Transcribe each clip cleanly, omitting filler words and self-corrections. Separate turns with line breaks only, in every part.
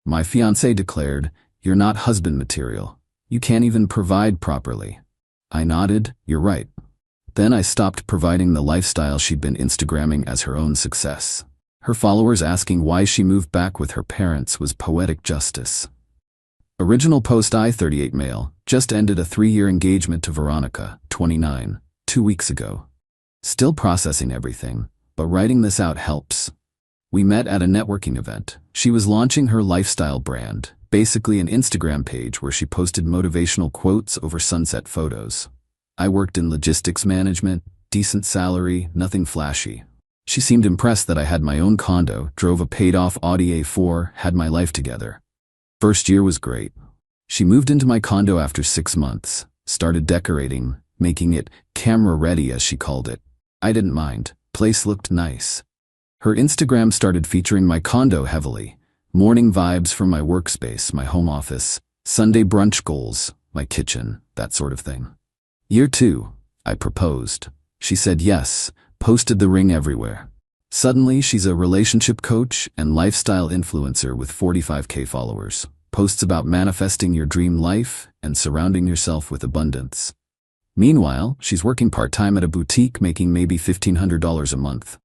My fiancé declared, "You're not husband material. You can't even provide properly." I nodded, "You're right." Then I stopped providing the lifestyle she'd been Instagramming as her own success. Her followers asking why she moved back with her parents was poetic justice. Original post: I-38 male, just ended a 3-year engagement to Veronica, 29, 2 weeks ago. Still processing everything, but writing this out helps. We met at a networking event. She was launching her lifestyle brand, basically an Instagram page where she posted motivational quotes over sunset photos. I worked in logistics management, decent salary, nothing flashy. She seemed impressed that I had my own condo, drove a paid-off Audi A4, had my life together. First year was great. She moved into my condo after 6 months, started decorating, making it camera-ready as she called it. I didn't mind. Place looked nice. Her Instagram started featuring my condo heavily. Morning vibes from my workspace, my home office, Sunday brunch goals, my kitchen, that sort of thing. Year 2, I proposed. She said yes, posted the ring everywhere. Suddenly, she's a relationship coach and lifestyle influencer with 45K followers. Posts about manifesting your dream life and surrounding yourself with abundance. Meanwhile, she's working part-time at a boutique making maybe $1,500 a month.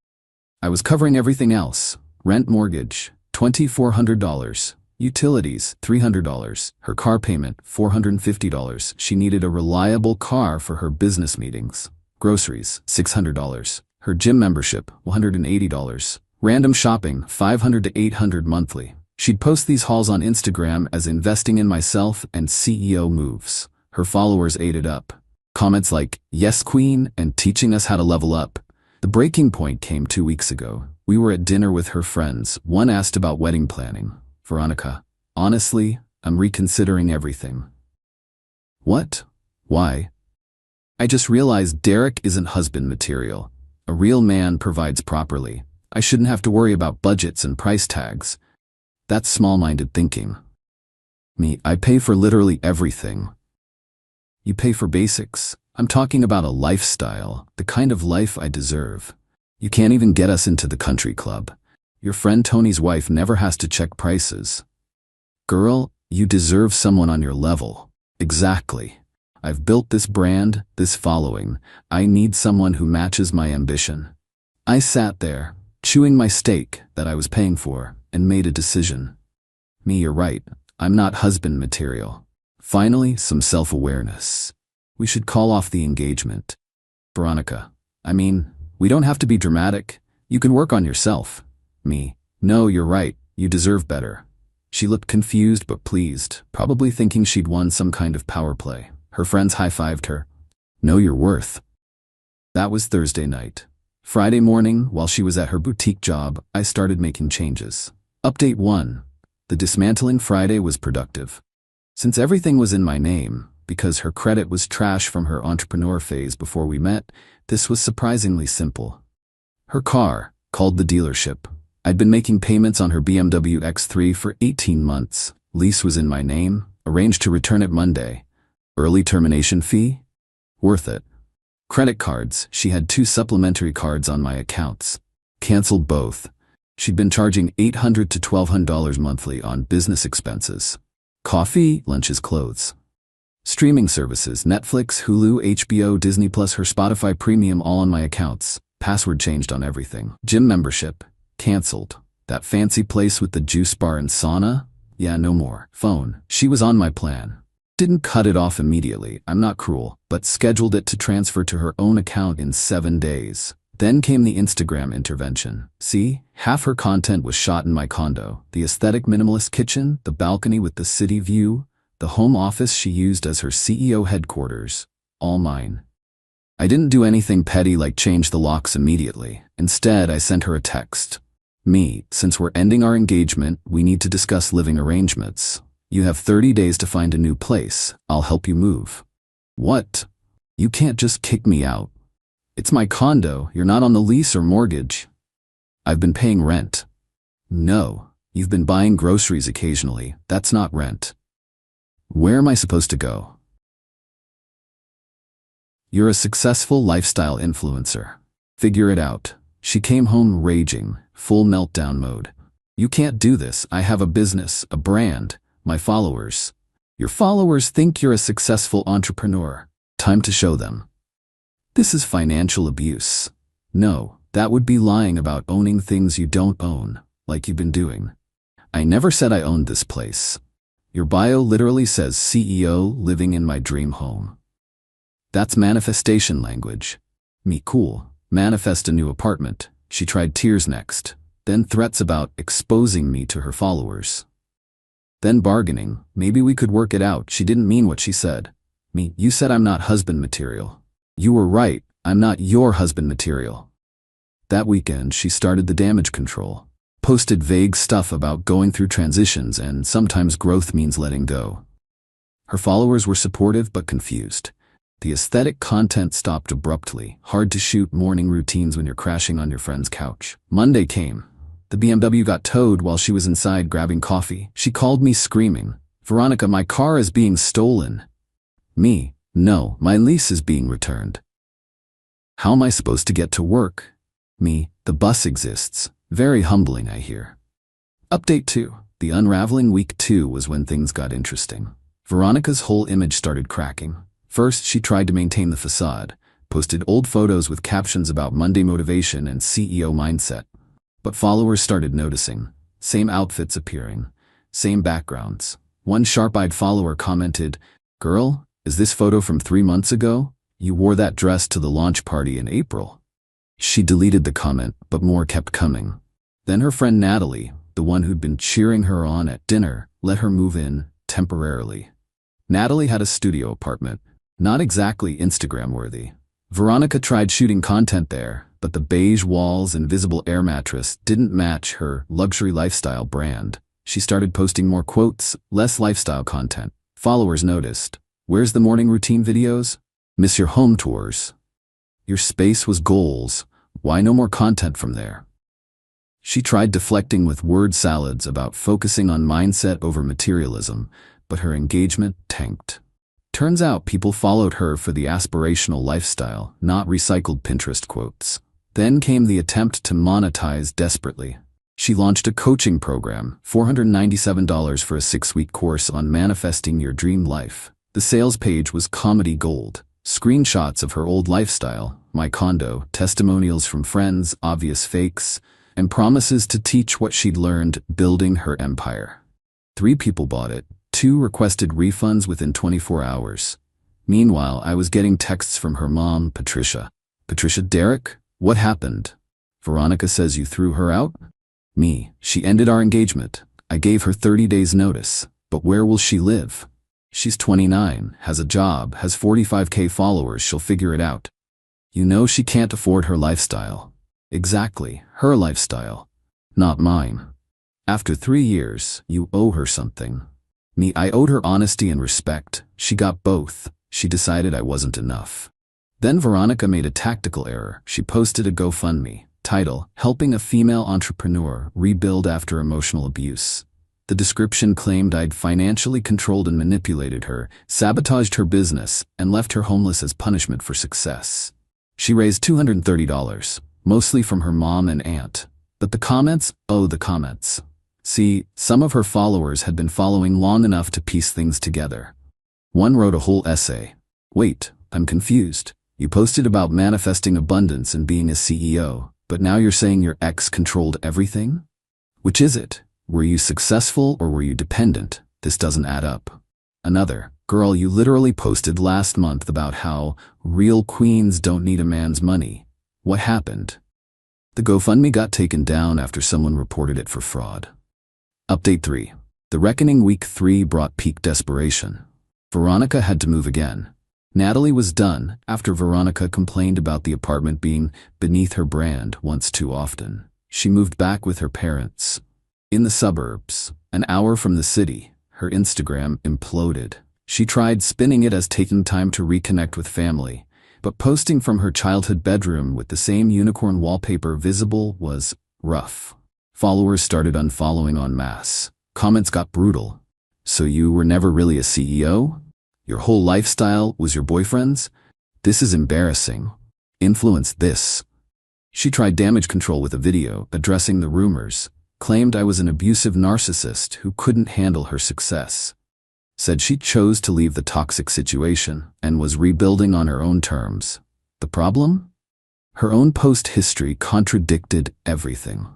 I was covering everything else. Rent, mortgage, $2,400. Utilities, $300. Her car payment, $450. She needed a reliable car for her business meetings. Groceries, $600. Her gym membership, $180. Random shopping, $500 to $800 monthly. She'd post these hauls on Instagram as investing in myself and CEO moves. Her followers ate it up. Comments like, "Yes, queen," and teaching us how to level up. The breaking point came 2 weeks ago. We were at dinner with her friends. One asked about wedding planning. "Veronica, honestly, I'm reconsidering everything." "What? Why?" "I just realized Derek isn't husband material. A real man provides properly. I shouldn't have to worry about budgets and price tags." That's small-minded thinking. Me, I pay for literally everything. You pay for basics. I'm talking about a lifestyle, the kind of life I deserve. You can't even get us into the country club. Your friend Tony's wife never has to check prices. Girl, you deserve someone on your level. Exactly. I've built this brand, this following. I need someone who matches my ambition. I sat there, chewing my steak that I was paying for, and made a decision. Me, you're right. I'm not husband material. Finally, some self-awareness. We should call off the engagement. Veronica, I mean, we don't have to be dramatic. You can work on yourself. Me, no, you're right. You deserve better. She looked confused but pleased, probably thinking she'd won some kind of power play. Her friends high-fived her. Know your worth. That was Thursday night. Friday morning, while she was at her boutique job, I started making changes. Update 1. The dismantling Friday was productive. Since everything was in my name, because her credit was trash from her entrepreneur phase before we met, this was surprisingly simple. Her car, called the dealership. I'd been making payments on her BMW X3 for 18 months. Lease was in my name, arranged to return it Monday. Early termination fee? Worth it. Credit cards, she had 2 supplementary cards on my accounts. Canceled both. She'd been charging $800 to $1,200 monthly on business expenses. Coffee, lunches, clothes. Streaming services, Netflix, Hulu, HBO, Disney Plus, her Spotify Premium, all on my accounts. Password changed on everything. Gym membership, canceled. That fancy place with the juice bar and sauna? Yeah, no more. Phone, she was on my plan. Didn't cut it off immediately, I'm not cruel, but scheduled it to transfer to her own account in 7 days. Then came the Instagram intervention. See, half her content was shot in my condo. The aesthetic minimalist kitchen, the balcony with the city view, the home office she used as her CEO headquarters. All mine. I didn't do anything petty like change the locks immediately. Instead, I sent her a text. Me, since we're ending our engagement, we need to discuss living arrangements. You have 30 days to find a new place. I'll help you move. What? You can't just kick me out. It's my condo. You're not on the lease or mortgage. I've been paying rent. No, you've been buying groceries occasionally. That's not rent. Where am I supposed to go? You're a successful lifestyle influencer. Figure it out. She came home raging, full meltdown mode. You can't do this. I have a business, a brand, my followers. Your followers think you're a successful entrepreneur. Time to show them. This is financial abuse. No, that would be lying about owning things you don't own, like you've been doing. I never said I owned this place. Your bio literally says CEO living in my dream home. That's manifestation language. Me cool. Manifest a new apartment. She tried tears next. Then threats about exposing me to her followers. Then bargaining. Maybe we could work it out. She didn't mean what she said. Me, you said I'm not husband material. You were right. I'm not your husband material. That weekend, she started the damage control. Posted vague stuff about going through transitions and sometimes growth means letting go. Her followers were supportive but confused. The aesthetic content stopped abruptly. Hard to shoot morning routines when you're crashing on your friend's couch. Monday came. The BMW got towed while she was inside grabbing coffee. She called me screaming, "Veronica, my car is being stolen." Me, "No, my lease is being returned." How am I supposed to get to work? Me, "The bus exists." Very humbling, I hear. Update 2. The unraveling week 2 was when things got interesting. Veronica's whole image started cracking. First, she tried to maintain the facade, posted old photos with captions about Monday motivation and CEO mindset. But followers started noticing. Same outfits appearing, same backgrounds. One sharp-eyed follower commented, "Girl, is this photo from 3 months ago? You wore that dress to the launch party in April." She deleted the comment, but more kept coming. Then her friend Natalie, the one who'd been cheering her on at dinner, let her move in temporarily. Natalie had a studio apartment, not exactly Instagram-worthy. Veronica tried shooting content there, but the beige walls and visible air mattress didn't match her luxury lifestyle brand. She started posting more quotes, less lifestyle content. Followers noticed. "Where's the morning routine videos? Miss your home tours. Your space was goals. Why no more content from there?" She tried deflecting with word salads about focusing on mindset over materialism, but her engagement tanked. Turns out people followed her for the aspirational lifestyle, not recycled Pinterest quotes. Then came the attempt to monetize desperately. She launched a coaching program, $497 for a 6-week course on manifesting your dream life. The sales page was comedy gold. Screenshots of her old lifestyle, my condo, testimonials from friends, obvious fakes, and promises to teach what she'd learned building her empire. 3 people bought it. 2 requested refunds within 24 hours. Meanwhile, I was getting texts from her mom, Patricia. "Patricia, Derek, what happened? Veronica says you threw her out?" Me, "She ended our engagement. I gave her 30 days notice. But where will she live? She's 29, has a job, has 45K followers, she'll figure it out." You know she can't afford her lifestyle. Exactly, her lifestyle, not mine. After 3 years, you owe her something. Me, I owed her honesty and respect. She got both. She decided I wasn't enough. Then Veronica made a tactical error. She posted a GoFundMe. Title, "Helping a Female Entrepreneur Rebuild After Emotional Abuse." The description claimed I'd financially controlled and manipulated her, sabotaged her business, and left her homeless as punishment for success. She raised $230, mostly from her mom and aunt. But the comments? Oh, the comments. See, some of her followers had been following long enough to piece things together. One wrote a whole essay. "Wait, I'm confused. You posted about manifesting abundance and being a CEO, but now you're saying your ex controlled everything? Which is it? Were you successful or were you dependent? This doesn't add up." Another, "Girl, you literally posted last month about how real queens don't need a man's money. What happened?" The GoFundMe got taken down after someone reported it for fraud. Update 3. The reckoning week 3 brought peak desperation. Veronica had to move again. Natalie was done after Veronica complained about the apartment being beneath her brand once too often. She moved back with her parents. In the suburbs, an hour from the city, her Instagram imploded. She tried spinning it as taking time to reconnect with family, but posting from her childhood bedroom with the same unicorn wallpaper visible was rough. Followers started unfollowing en masse. Comments got brutal. "So you were never really a CEO? Your whole lifestyle was your boyfriend's? This is embarrassing. Influence this." She tried damage control with a video addressing the rumors. Claimed I was an abusive narcissist who couldn't handle her success. Said she chose to leave the toxic situation and was rebuilding on her own terms. The problem? Her own post history contradicted everything.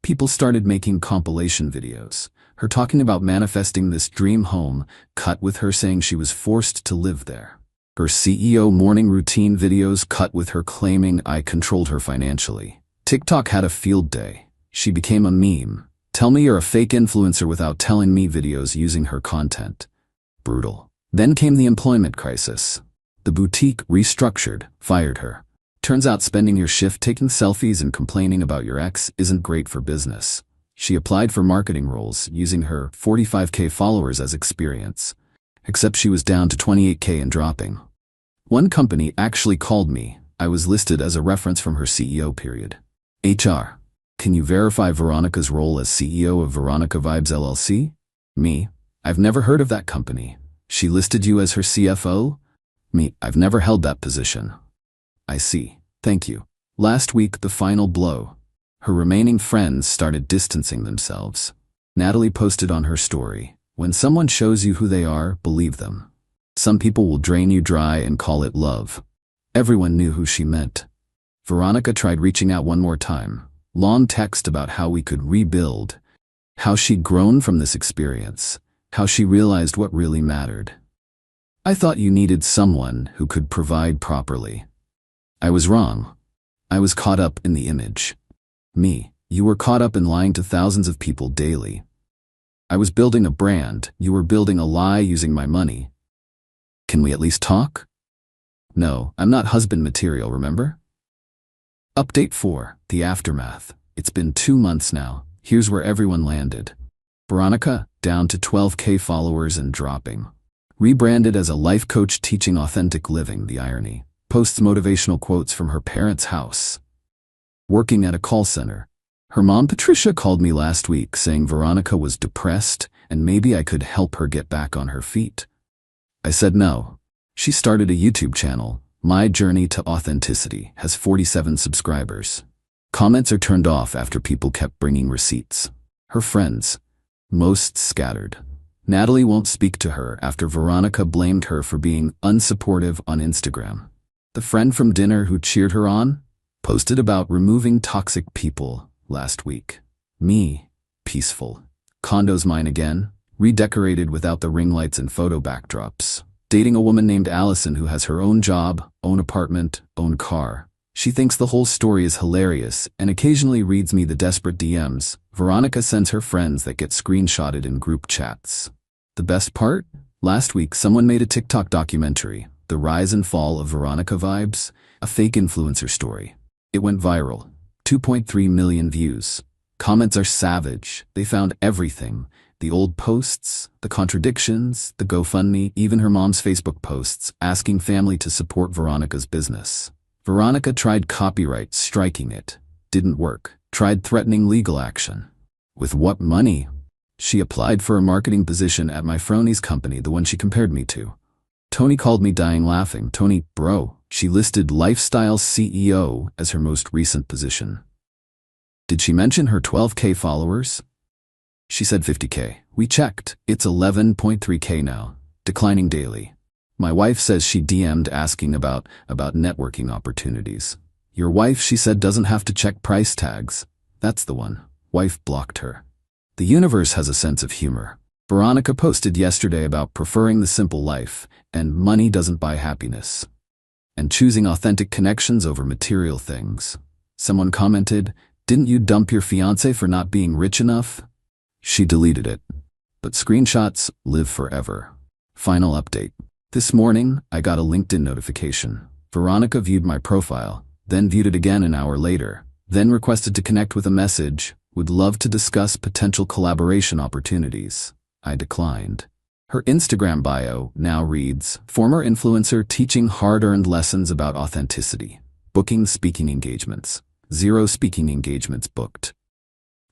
People started making compilation videos, her talking about manifesting this dream home, cut with her saying she was forced to live there. Her CEO morning routine videos cut with her claiming I controlled her financially. TikTok had a field day. She became a meme. Tell me you're a fake influencer without telling me videos using her content. Brutal. Then came the employment crisis. The boutique restructured, fired her. Turns out spending your shift taking selfies and complaining about your ex isn't great for business. She applied for marketing roles using her 45K followers as experience. Except she was down to 28K and dropping. One company actually called me. I was listed as a reference from her CEO period. HR. Can you verify Veronica's role as CEO of Veronica Vibes LLC? Me. I've never heard of that company. She listed you as her CFO? Me. I've never held that position. I see. Thank you. Last week, the final blow. Her remaining friends started distancing themselves. Natalie posted on her story, when someone shows you who they are, believe them. Some people will drain you dry and call it love. Everyone knew who she meant. Veronica tried reaching out one more time. Long text about how we could rebuild. How she'd grown from this experience. How she realized what really mattered. I thought you needed someone who could provide properly. I was wrong. I was caught up in the image. Me. You were caught up in lying to thousands of people daily. I was building a brand. You were building a lie using my money. Can we at least talk? No, I'm not husband material, remember? Update 4. The aftermath. It's been 2 months now. Here's where everyone landed. Veronica, down to 12K followers and dropping. Rebranded as a life coach teaching authentic living, the irony. Posts motivational quotes from her parents' house. Working at a call center. Her mom Patricia called me last week saying Veronica was depressed and maybe I could help her get back on her feet. I said no. She started a YouTube channel. My Journey to Authenticity has 47 subscribers. Comments are turned off after people kept bringing receipts. Her friends. Most scattered. Natalie won't speak to her after Veronica blamed her for being unsupportive on Instagram. The friend from dinner who cheered her on posted about removing toxic people last week. Me. Peaceful. Condo's mine again. Redecorated without the ring lights and photo backdrops. Dating a woman named Allison who has her own job, own apartment, own car. She thinks the whole story is hilarious and occasionally reads me the desperate DMs Veronica sends her friends that get screenshotted in group chats. The best part? Last week someone made a TikTok documentary, The Rise and Fall of Veronica Vibes, a fake influencer story. It went viral. 2.3 million views. Comments are savage. They found everything. The old posts, the contradictions, the GoFundMe, even her mom's Facebook posts asking family to support Veronica's business. Veronica tried copyright striking it. Didn't work. Tried threatening legal action. With what money? She applied for a marketing position at my Froni's company, the one she compared me to. Tony called me dying laughing. Tony, bro. She listed Lifestyle CEO as her most recent position. Did she mention her 12K followers? She said 50K. We checked. It's 11.3K now. Declining daily. My wife says she DM'd asking about networking opportunities. Your wife, she said, doesn't have to check price tags. That's the one. Wife blocked her. The universe has a sense of humor. Veronica posted yesterday about preferring the simple life, and money doesn't buy happiness. And choosing authentic connections over material things. Someone commented, didn't you dump your fiancé for not being rich enough? She deleted it. But screenshots live forever. Final update. This morning, I got a LinkedIn notification. Veronica viewed my profile, then viewed it again an hour later, then requested to connect with a message, would love to discuss potential collaboration opportunities. I declined. Her Instagram bio now reads, former influencer teaching hard-earned lessons about authenticity. Booking speaking engagements. 0 speaking engagements booked.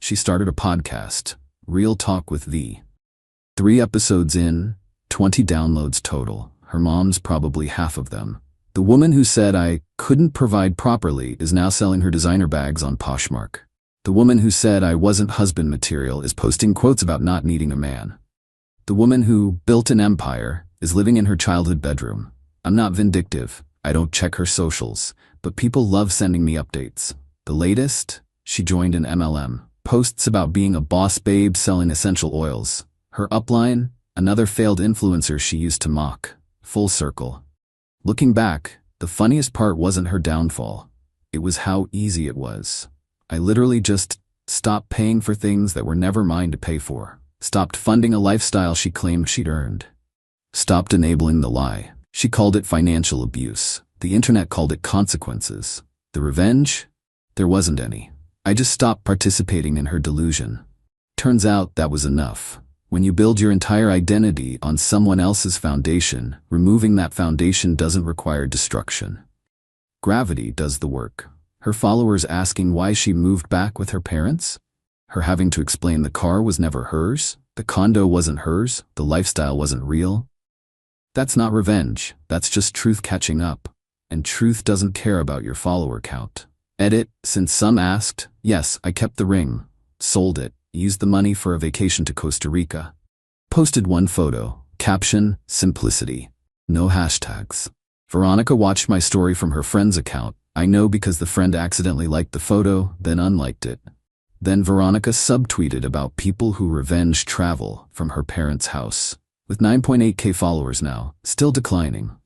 She started a podcast, Real Talk with V. 3 episodes in, 20 downloads total. Her mom's probably half of them. The woman who said I couldn't provide properly is now selling her designer bags on Poshmark. The woman who said I wasn't husband material is posting quotes about not needing a man. The woman who built an empire is living in her childhood bedroom. I'm not vindictive. I don't check her socials, but people love sending me updates. The latest? She joined an MLM. Posts about being a boss babe selling essential oils. Her upline? Another failed influencer she used to mock. Full circle. Looking back, the funniest part wasn't her downfall. It was how easy it was. I literally just stopped paying for things that were never mine to pay for. Stopped funding a lifestyle she claimed she'd earned. Stopped enabling the lie. She called it financial abuse. The internet called it consequences. The revenge? There wasn't any. I just stopped participating in her delusion. Turns out that was enough. When you build your entire identity on someone else's foundation, removing that foundation doesn't require destruction. Gravity does the work. Her followers asking why she moved back with her parents? Her having to explain the car was never hers, the condo wasn't hers, the lifestyle wasn't real. That's not revenge, that's just truth catching up. And truth doesn't care about your follower count. Edit, since some asked, yes, I kept the ring, sold it, used the money for a vacation to Costa Rica. Posted one photo, caption, simplicity. No hashtags. Veronica watched my story from her friend's account. I know because the friend accidentally liked the photo, then unliked it. Then Veronica subtweeted about people who revenge travel from her parents' house. With 9.8K followers now, still declining.